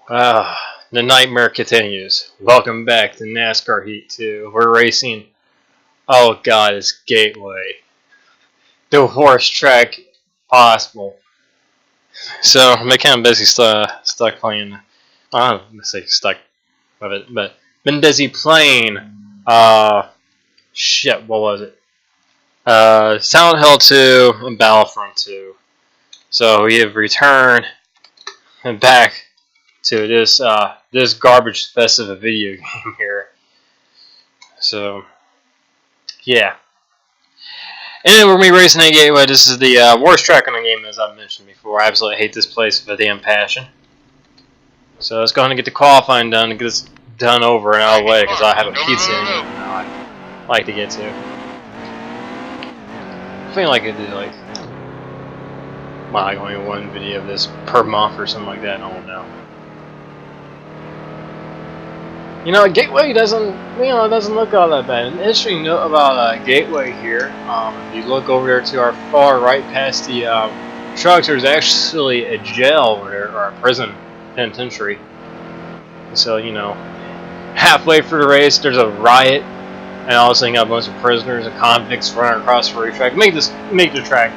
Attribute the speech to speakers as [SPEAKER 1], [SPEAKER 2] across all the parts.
[SPEAKER 1] The nightmare continues. Welcome back to NASCAR Heat 2. We're racing. Oh god, it's Gateway. The worst track possible. So I'm kind of busy stuck playing. I don't want to say stuck with it, but been busy playing. Shit, what was it? Silent Hill 2 and Battlefront 2. So we have returned and back to this garbage fest of a video game here. So yeah. And we're going to be racing at Gateway. This is the worst track in the game, as I've mentioned before. I absolutely hate this place with a damn passion. So let's go ahead and get the qualifying done and get this done over and out of the way, because I have a pizza in here I like to get to. I feel like I do like only one video of this per month or something like that. I don't know. You know, Gateway doesn't look all that bad. An interesting note about Gateway here, if you look over there to our far right past the trucks, there's actually a jail over there, or a prison penitentiary. So, you know, halfway through the race, there's a riot, and all of a sudden you got a bunch of prisoners and convicts running across the racetrack. Make the track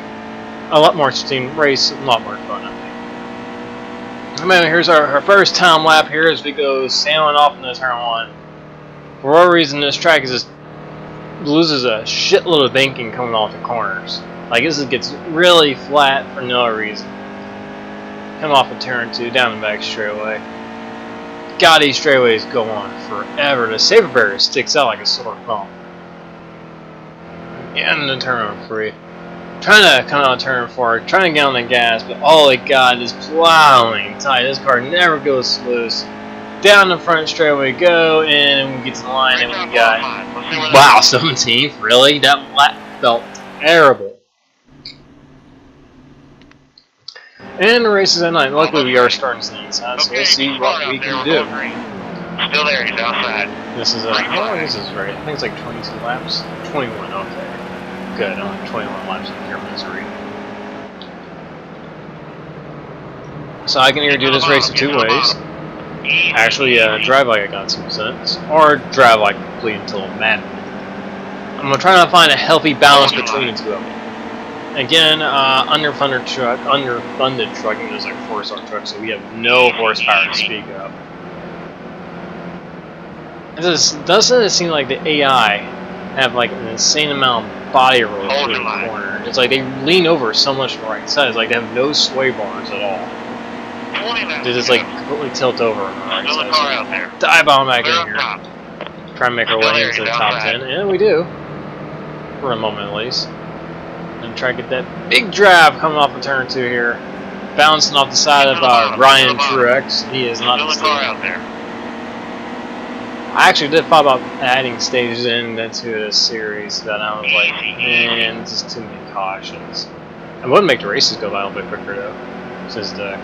[SPEAKER 1] a lot more interesting, race a lot more fun, I think. Man, here's our first time lap here as we go sailing off into turn one. For whatever reason, this track just loses a shitload of banking coming off the corners. Like, this gets really flat for no reason. Come off of turn two, down the back straightaway. God, these straightaways go on forever. The saber barrier sticks out like a sore thumb. And the turn three. Trying to come out turn four, trying to get on the gas, but oh my god, is plowing tight. This car never goes loose. Down the front straightaway go, and we get to the line, and we got, wow, 17th, really? That lap felt terrible. And the race is at night. Luckily, we are starting to see inside, so we'll see what we can do.
[SPEAKER 2] Still there, he's outside.
[SPEAKER 1] This is how long is this race? I think it's like 22 laps. 21, okay. Good, only 21 laps in pure misery. So I can either do this race in two ways. Actually, drive like I got some sense, or drive like complete until I'm mad. I'm gonna try to find a healthy balance between the two of them. Again, underfunded trucking is like a 4-star truck, so we have no horsepower to speak of. Doesn't it seem like the AI have like an insane amount of body roll through the corner? It's like they lean over so much to the right side. It's like they have no sway bars at all. They just like completely tilt over on the right side. So dive on back in here. Try and make our way into the top 10, and we do. For a moment at least. And try to get that big drive coming off of turn 2 here. Bouncing off the side of Ryan Truex. He is not the same. I actually did thought about adding stages into this series, but I was like, man, just too many cautions. I would make the races go by a little bit quicker though, since the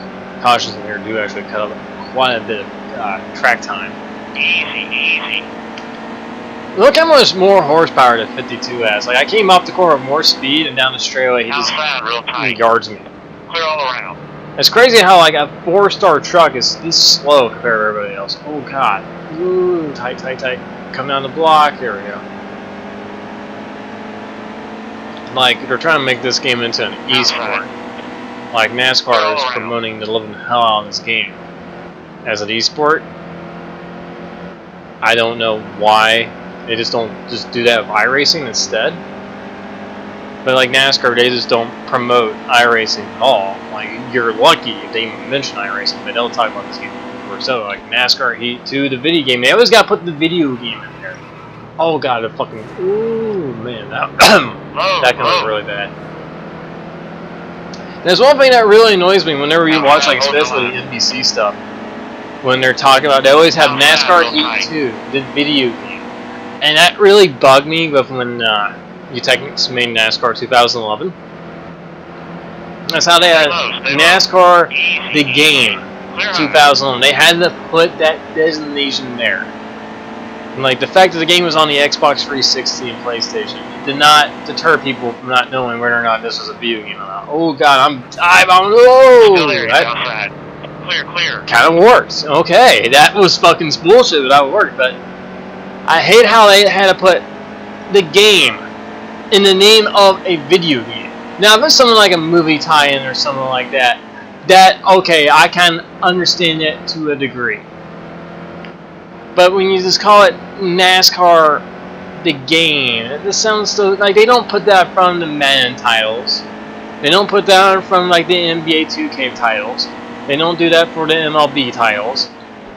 [SPEAKER 1] cautions in here do actually cut up quite a bit of track time.
[SPEAKER 2] Easy.
[SPEAKER 1] Look how much more horsepower the 52 has. Like, I came off the corner with more speed, and down the straightaway he just yards me.
[SPEAKER 2] Clear all around.
[SPEAKER 1] It's crazy how like a 4-star truck is this slow compared to everybody else. Oh god. Ooh, tight. Come down the block. There we go. Like, they're trying to make this game into an e-sport. Like, NASCAR is promoting the living hell out of this game as an e-sport. I don't know why they just don't do that with iRacing instead. But like NASCAR, they just don't promote iRacing at all. Like, you're lucky if they even mention iRacing, but they'll talk about this game before. So, like NASCAR Heat 2, the video game, they always gotta put the video game in there. Oh god, the fucking, ooh man, that comes really bad. There's one thing that really annoys me whenever you watch, like, especially the NBC stuff, when they're talking about, they always have NASCAR Heat 2, the video game, and that really bugged me. But when you technically made NASCAR 2011. That's how they had NASCAR the game 2011. They had to put that designation there. And like the fact that the game was on the Xbox 360 and PlayStation did not deter people from not knowing whether or not this was a video game or not. Oh god, I'm whoa!
[SPEAKER 2] Clear.
[SPEAKER 1] Kind of worked. Okay, that was fucking bullshit, but that worked. But I hate how they had to put the game in the name of a video game. Now, if it's something like a movie tie-in or something like that, okay, I can understand it to a degree. But when you just call it NASCAR the game, this sounds so like they don't put that from the Madden titles. They don't put that from like the NBA 2K titles. They don't do that for the MLB titles.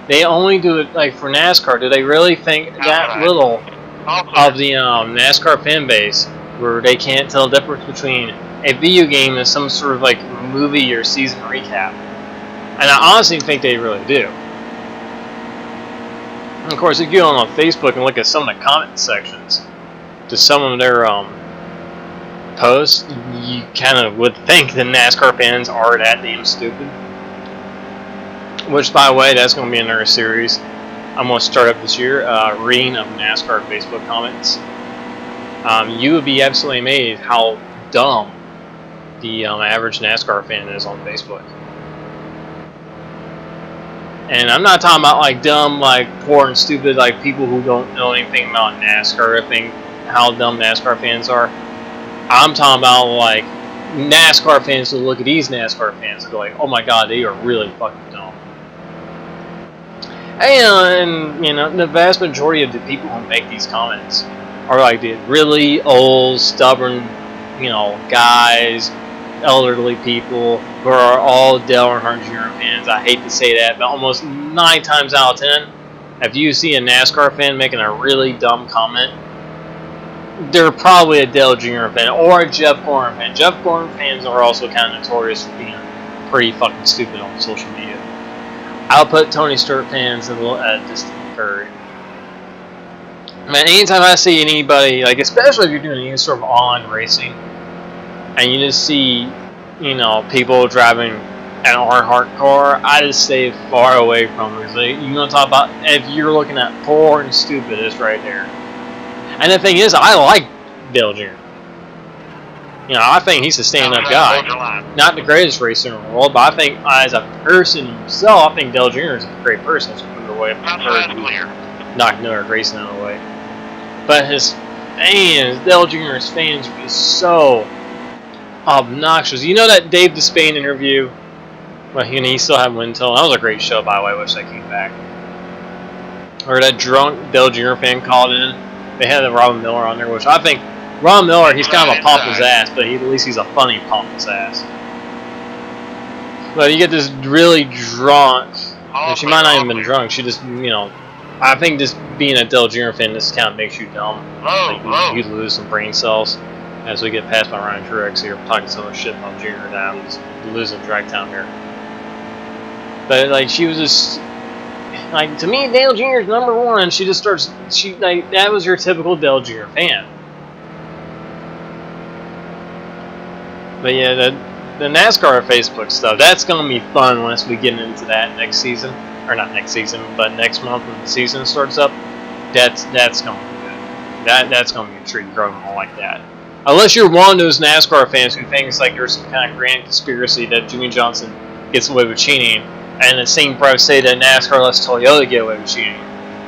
[SPEAKER 1] They only do it like for NASCAR. Do they really think that little of the NASCAR fan base where they can't tell the difference between a video game and some sort of like movie or season recap? And I honestly think they really do. And of course, if you go on Facebook and look at some of the comment sections to some of their posts, you kind of would think the NASCAR fans are that damn stupid. Which, by the way, that's going to be another series I'm going to start up this year, reading of NASCAR Facebook comments. You would be absolutely amazed how dumb the average NASCAR fan is on Facebook. And I'm not talking about like dumb, like poor and stupid, like people who don't know anything about NASCAR, think how dumb NASCAR fans are. I'm talking about like NASCAR fans who look at these NASCAR fans and go like, oh my god, they are really fucking dumb. And you know, the vast majority of the people who make these comments are like the really old, stubborn, you know, guys, elderly people who are all Dale Earnhardt Jr. fans. I hate to say that, but almost 9 times out of 10, if you see a NASCAR fan making a really dumb comment, they're probably a Dale Jr. fan or a Jeff Gordon fan. Jeff Gordon fans are also kind of notorious for being pretty fucking stupid on social media. I'll put Tony Stewart fans at a distant third. Man, anytime I see anybody, like especially if you're doing any sort of online racing, and you just see, you know, people driving an Earnhardt car, I just stay far away from them. So you're gonna talk about if you're looking at poor and stupid, it's right there. And the thing is, I like Dale Jr. You know, I think he's a stand-up guy. Not the greatest racer in the world, but I think as a person himself, I think Dale Jr. is a great person. So the way not New York racing out of the way. But his fans, Dale Jr.'s fans, are just so obnoxious. You know that Dave Despain interview? Well, he still had wind tunnel. That was a great show, by the way. I wish that came back. Or that drunk Dale Jr. fan called in. They had Robin Miller on there, which I think Ron Miller, he's kind of a pompous ass, but at least he's a funny pompous ass. But you get this really drunk, and she might not even been drunk, she just, you know, I think just being a Dale Jr. fan, this kind of makes you dumb. Like you lose some brain cells. As we get past my Ryan Truex here, talking so much shit about Jr. now, I'm just losing track time here. But like, she was just, like, to me, Dale Jr. is number one. She just starts, like, that was your typical Dale Jr. fan. But yeah, the NASCAR Facebook stuff, that's going to be fun once we get into that next season. Or not next season, but next month when the season starts up. That's going to be good. That's going to be a treat growing on like that. Unless you're one of those NASCAR fans who thinks like there's some kind of grand conspiracy that Jimmy Johnson gets away with cheating, and the same press say that NASCAR lets Toyota get away with cheating.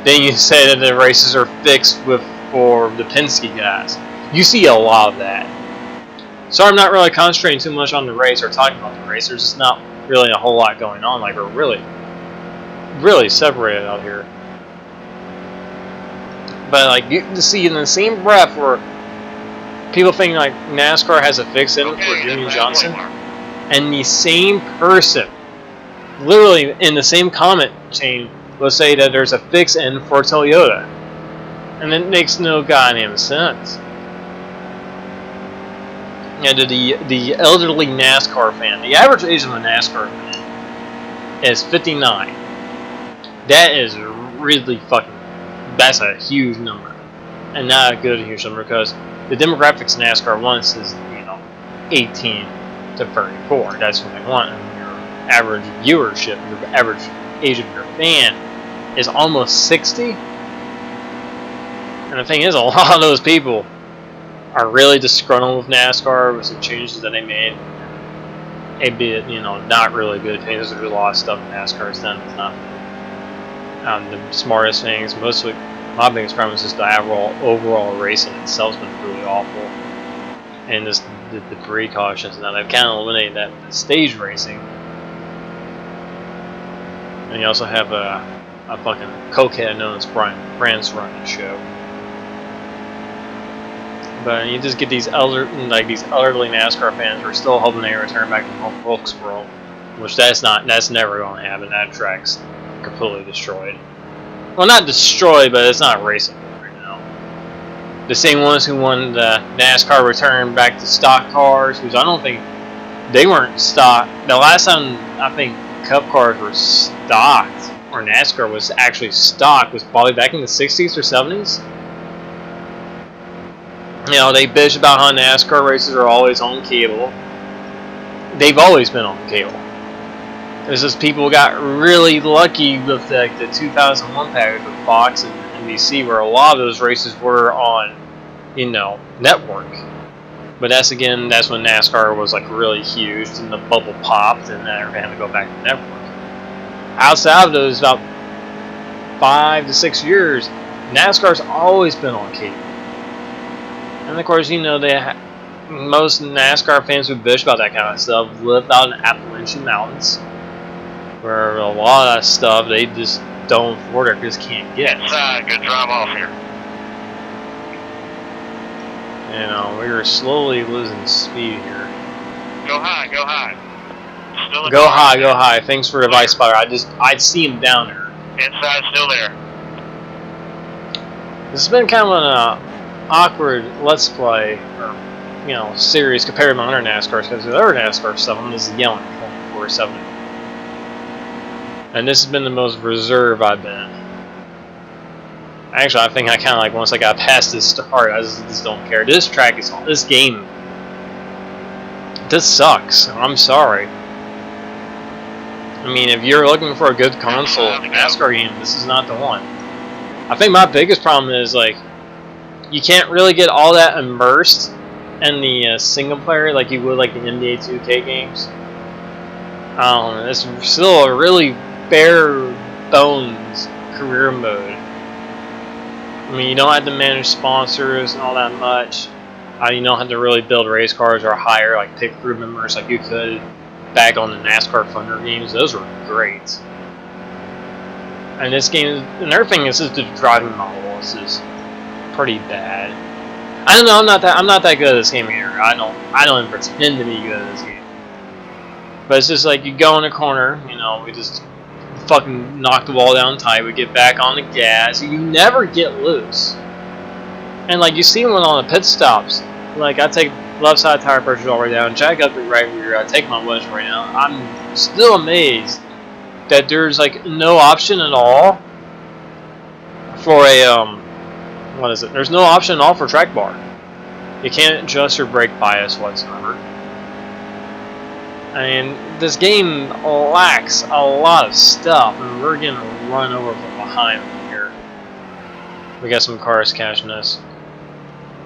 [SPEAKER 1] Then you say that the races are fixed for the Penske guys. You see a lot of that. So I'm not really concentrating too much on the race or talking about the race. There's just not really a whole lot going on. Like, we're really separated out here. But like, you can see in the same breath where people think like NASCAR has a fix in it for Jimmy Johnson, and the same person, literally in the same comment chain, will say that there's a fix in for Toyota, and it makes no goddamn sense. And the elderly NASCAR fan, the average age of a NASCAR fan is 59. That is really fucking, that's a huge number, and not a good huge number, because the demographics in NASCAR once is, you know, 18 to 34. That's what they want. And your average viewership, your average age of your fan is almost 60. And the thing is, a lot of those people are really disgruntled with NASCAR with some changes that they made. a bit, not really good things. There's a lot of stuff in NASCAR's done that's not the smartest things. Mostly, my biggest problem is just the overall racing itself's been really awful, and just the debris cautions. Now they've kind of eliminated that with the stage racing, and you also have a fucking cokehead known as Brian France running the show. But you just get these elderly NASCAR fans who are still hoping they return back to Wilkesboro, which that's never going to happen. That track's completely destroyed. Well, not destroyed, but it's not racing right now. The same ones who wanted the NASCAR return back to stock cars, which I don't think they weren't stock. The last time I think Cup cars were stocked, or NASCAR was actually stocked, was probably back in the 60s or 70s. They bitch about how NASCAR races are always on cable. They've always been on cable. It's just people got really lucky with the 2001 package with Fox and NBC, where a lot of those races were on, network. But that's when NASCAR was like really huge and the bubble popped, and then everything had to go back to network. Outside of those about 5 to 6 years, NASCAR's always been on cable. And of course, most NASCAR fans who bitch about that kind of stuff live out in Appalachian Mountains, where a lot of stuff they just don't afford or just can't get.
[SPEAKER 2] Good drive off here.
[SPEAKER 1] We are slowly losing speed here.
[SPEAKER 2] Go high, go high.
[SPEAKER 1] Go high. Thanks for the advice, Spider. I'd see him down there.
[SPEAKER 2] Inside, still there.
[SPEAKER 1] This has been kind of an awkward Let's Play, or, series compared to my other NASCARs, because the other NASCAR stuff, I'm just yelling 24/7. And this has been the most reserved I've been. Actually, I think I kind of once I got past this start, I just don't care. This game, this sucks. I'm sorry. I mean, if you're looking for a good console NASCAR game, this is not the one. I think my biggest problem is, you can't really get all that immersed in the single player like you would the NBA 2K games. It's still a really bare bones career mode. I mean, you don't have to manage sponsors and all that much. You don't have to really build race cars or hire pit crew members like you could back on the NASCAR Thunder games. Those were great. And this game, and everything is just the driving model is just pretty bad. I don't know. I'm not that good at this game either. I don't even pretend to be good at this game. But it's just you go in a corner. We just fucking knock the wall down tight. We get back on the gas. You never get loose. And you see when on the pit stops, I take left side tire pressure all the way down, jack up the right rear. I take my wedge right now. I'm still amazed that there's no option at all for a what is it? There's no option at all for track bar. You can't adjust your brake bias whatsoever. And this game lacks a lot of stuff, and we're getting run over from behind here. We got some cars catching us.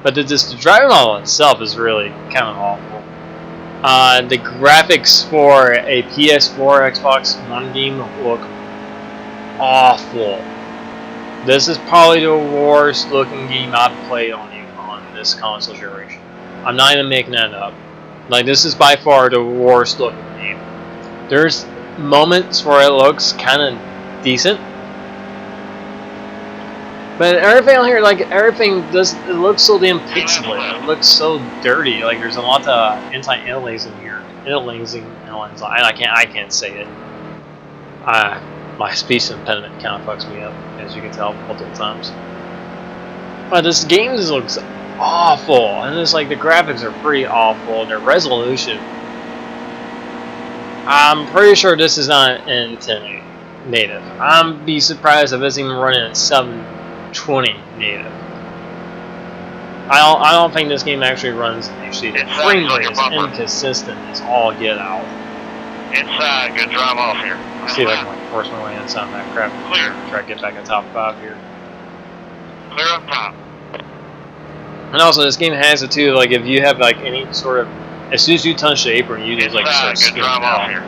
[SPEAKER 1] But the driving model itself is really kind of awful. The graphics for a PS4, Xbox One game look awful. This is probably the worst looking game I've played on this console generation. I'm not even making that up. This is by far the worst looking game. There's moments where it looks kind of decent, but everything on here, it looks so damn pixelated. It looks so dirty. There's a lot of anti-aliasing here. I can't say it. My speech impediment kind of fucks me up, as you can tell multiple times. But this game just looks awful, and it's the graphics are pretty awful. Their resolution, I'm pretty sure this is not in 1080 native. I'd be surprised if it's even running at 720 native. I don't think this game actually runs in HD. The frame rate is inconsistent as all get out.
[SPEAKER 2] Inside, good drive off here.
[SPEAKER 1] See if I can force my way inside that crap.
[SPEAKER 2] Clear.
[SPEAKER 1] Try to get back at top 5 here.
[SPEAKER 2] Clear up top.
[SPEAKER 1] And also, this game has it too. If you have any sort of as soon as you touch the apron, you just like start
[SPEAKER 2] good
[SPEAKER 1] skidding
[SPEAKER 2] drive
[SPEAKER 1] out.
[SPEAKER 2] off here.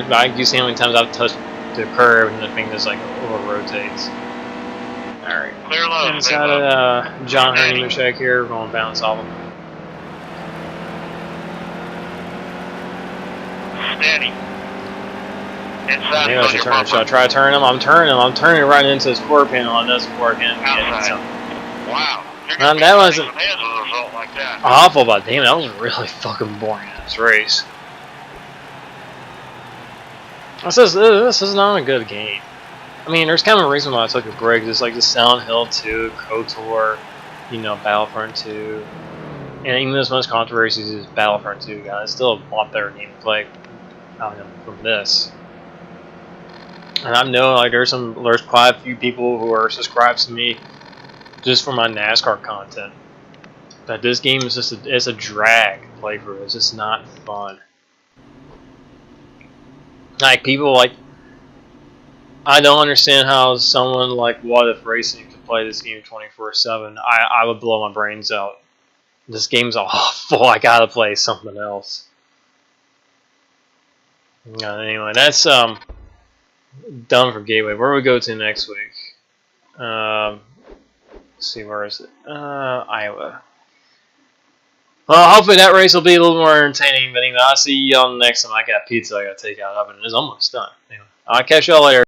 [SPEAKER 1] Like you see how many times I've touched the curb and the thing just like over rotates. All right.
[SPEAKER 2] Clear low.
[SPEAKER 1] Inside of John Herney check here. We're going to bounce off him.
[SPEAKER 2] Steady. Inside.
[SPEAKER 1] Maybe I should turn. Should I try to turn him? I'm turning him. I'm turning right into his quarter panel. It doesn't work.
[SPEAKER 2] Outside. Wow.
[SPEAKER 1] That wasn't
[SPEAKER 2] as a result like that.
[SPEAKER 1] awful, but damn, that was really fucking boring in this race. This is not a good game. I mean, there's kind of a reason why I took a break. It's like the Silent Hill 2, KOTOR, you know, Battlefront 2. And even as much controversy as Battlefront 2, guys, it's still a lot better game to play from this. And I know like there's quite a few people who are subscribed to me just for my NASCAR content. But this game is just it's a drag to play through. It's just not fun. Like people like I don't understand how someone like What If Racing could play this game 24/7. I would blow my brains out. This game's awful. I gotta play something else. Anyway, that's done for Gateway. Where do we go to next week? Let's see, where is it? Iowa. Well, hopefully that race will be a little more entertaining. But anyway, I'll see y'all next time. I got pizza I gotta take out of the oven. It's almost done. Anyway, I'll catch y'all later.